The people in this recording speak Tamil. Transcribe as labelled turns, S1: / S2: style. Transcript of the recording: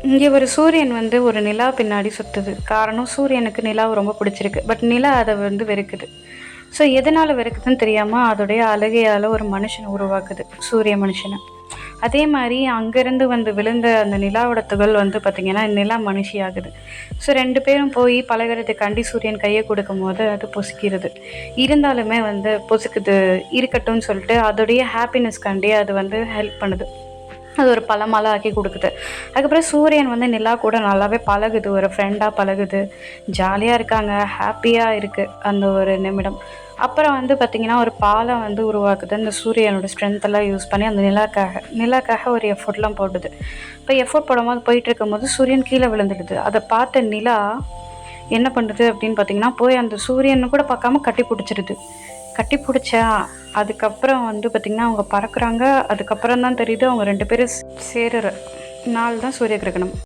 S1: இங்கே ஒரு சூரியன் வந்து ஒரு நிலா பின்னாடி சுற்றுது. காரணம் சூரியனுக்கு நிலாவை ரொம்ப பிடிச்சிருக்கு. பட் நிலா அதை வந்து வெறுக்குது. ஸோ எதனால் வெறுக்குதுன்னு தெரியாமல் அதோடைய அழுகையால் ஒரு மனுஷனை உருவாக்குது, சூரிய மனுஷனை. அதே மாதிரி அங்கேருந்து வந்து விழுந்த அந்த நிலாவோட துகள் வந்து பார்த்திங்கன்னா நிலா மனுஷி ஆகுது. ஸோ 2 பேரும் போய் பழகுறதுக்காண்டி சூரியன் கையை கொடுக்கும்போது அது பொசுக்கிறது. இருந்தாலுமே வந்து பொசுக்குது இருக்கட்டும்னு சொல்லிட்டு அதோடைய ஹாப்பினஸ்க்காண்டி அது வந்து ஹெல்ப் பண்ணுது. அது ஒரு பழமாலாம் ஆக்கி கொடுக்குது. அதுக்கப்புறம் சூரியன் வந்து நிலா கூட நல்லாவே பழகுது, ஒரு ஃப்ரெண்டாக பழகுது, ஜாலியாக இருக்காங்க, ஹாப்பியாக இருக்குது அந்த ஒரு நிமிடம். அப்புறம் வந்து பார்த்திங்கன்னா ஒரு பாலம் வந்து உருவாக்குது. அந்த சூரியனோட ஸ்ட்ரென்த்தெல்லாம் யூஸ் பண்ணி அந்த நிலாக்காக ஒரு எஃபோர்ட்லாம் போடுது. இப்போ எஃபோர்ட் போடும்போது போயிட்டு இருக்கும்போது சூரியன் கீழே விழுந்துடுது. அதை பார்த்த நிலா என்ன பண்ணுது அப்படின்னு பார்த்திங்கன்னா போய் அந்த சூரியனை கூட பார்க்காம கட்டி பிடிச்சிருது. கட்டி பிடிச்சா அதுக்கப்புறம் வந்து பார்த்திங்கன்னா அவங்க பறக்குறாங்க. அதுக்கப்புறம் தான் தெரியுது அவங்க 2 பேரும் சேருற நாள் தான் சூரிய கிரகணம்.